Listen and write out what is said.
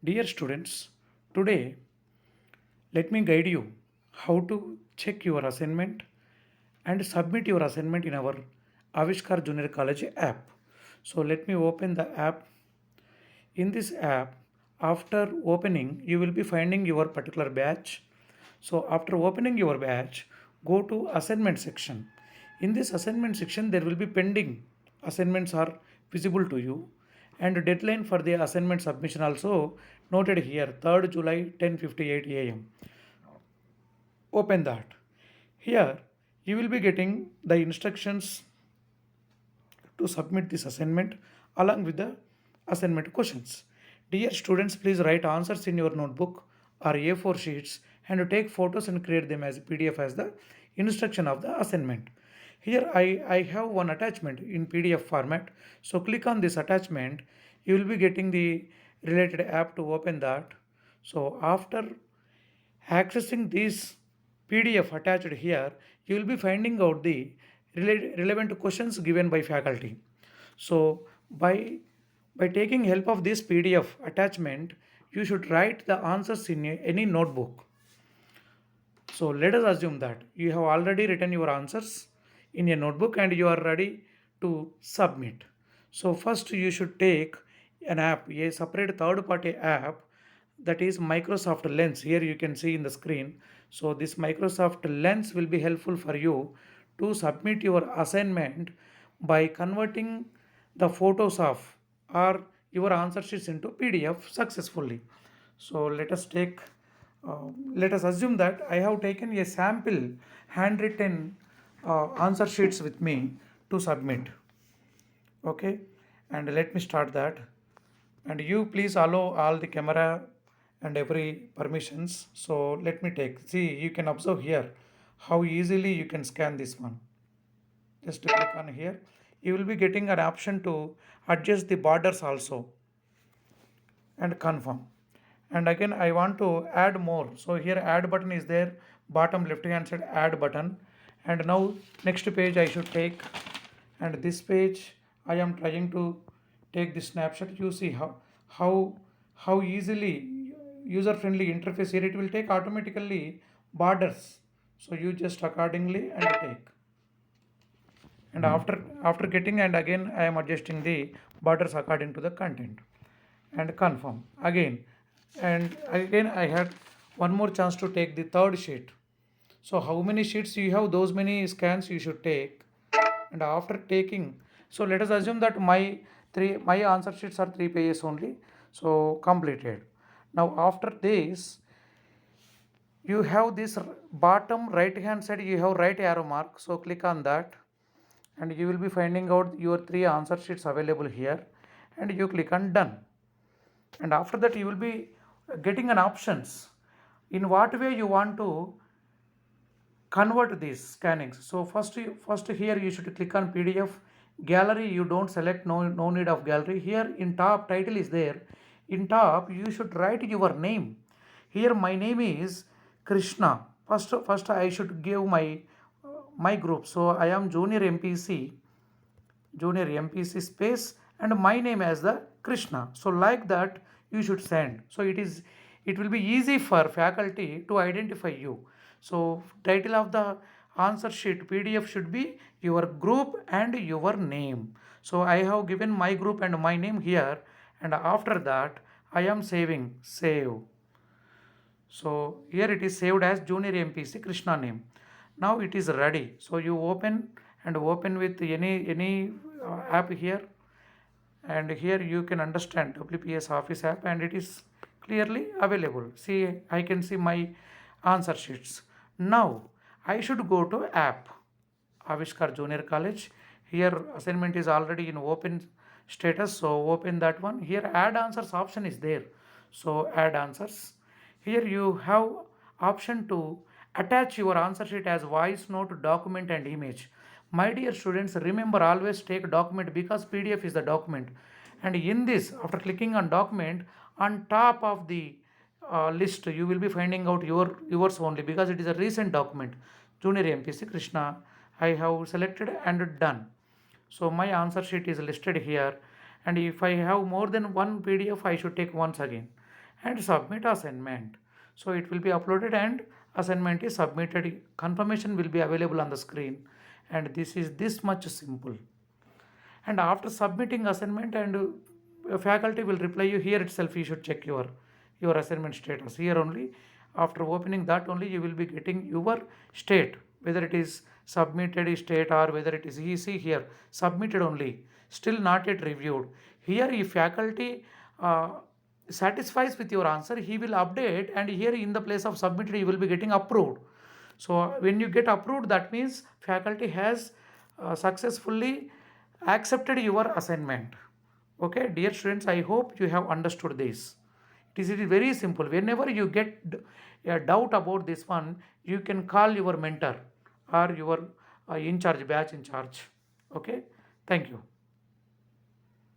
Dear students, today let me guide you how to check your assignment and submit your assignment in our Avishkar Junior College app. So let me open the app. In this app, after opening, you will be finding your particular batch. So after opening your batch, go to assignment section. In this assignment section, there will be pending assignments are visible to you, and deadline for the assignment submission also noted here 3rd July 10:58 a.m. Open that. Here you will be getting the instructions to submit this assignment along with the assignment questions. Dear students, please write answers in your notebook or A4 sheets and take photos and create them as a PDF as the instruction of the assignment. Here I have one attachment in PDF format. So click on this attachment. You will be getting the related app to open that. So after accessing this PDF attached here, you will be finding out the relevant questions given by faculty. So by taking help of this PDF attachment, you should write the answers in any notebook. So let us assume that you have already written your answers in a notebook and you are ready to submit. So first you should take an app, a separate third party app, that is Microsoft Lens. Here you can see in the screen. So this Microsoft Lens will be helpful for you to submit your assignment by converting the photos of or your answer sheets into PDF successfully. So let us assume that I have taken a sample handwritten answer sheets with me to submit. Okay, and let me start that. And you please allow all the camera and every permissions. So let me take. See, you can observe here how easily you can scan this one. Just click on here. You will be getting an option to adjust the borders also and confirm. And again I want to add more, so here add button is there, bottom left hand side add button. And now next page I should take, and this page I am trying to take this snapshot. You see how how easily user friendly interface here, it will take automatically borders. So you just accordingly and take, and after getting, and again I am adjusting the borders according to the content and confirm again. And again I had one more chance to take the third sheet. So how many sheets you have, those many scans you should take. And after taking, so let us assume that my answer sheets are 3 pages only, so completed. Now after this, you have this bottom right hand side, you have right arrow mark, so click on that, and you will be finding out your 3 answer sheets available here, and you click on done. And after that you will be getting an options in what way you want to convert these scannings. So first here you should click on PDF. Gallery you don't select, no need of gallery. Here in top title is there, in top you should write your name. Here my name is Krishna. First I should give my group, so I am junior MPC space and my name as the Krishna. So like that you should send. So it will be easy for faculty to identify you. So title of the answer sheet PDF should be your group and your name. So I have given my group and my name here, and after that I am save. So here it is saved as junior MPC Krishna name. Now it is ready. So you open with any app here, and here you can understand WPS Office app, and it is clearly available. See, I can see my answer sheets. Now I should go to app Avishkar Junior College. Here assignment is already in open status, so open that one. Here add answers option is there, so add answers. Here you have option to attach your answer sheet as voice note, document and image. My dear students, remember always take document because PDF is the document. And in this, after clicking on document, on top of the list, you will be finding out yours only because it is a recent document. Junior MPC Krishna, I have selected and done. So my answer sheet is listed here, and if I have more than one PDF, I should take once again. and submit assignment. So it will be uploaded and assignment is submitted. Confirmation will be available on the screen, and this is this much simple. And after submitting assignment, and faculty will reply you, here itself you should check your assignment status. Here only, after opening that only, you will be getting your state, whether it is submitted state or whether it is easy. Here submitted only, still not yet reviewed. Here if faculty uh, satisfies with your answer, he will update, and here in the place of submitted you will be getting approved. So when you get approved, that means faculty has successfully accepted your assignment. Okay, dear students, I hope you have understood this. It is very simple. Whenever you get a doubt about this one, you can call your mentor or your in charge, batch in charge. Okay, thank you.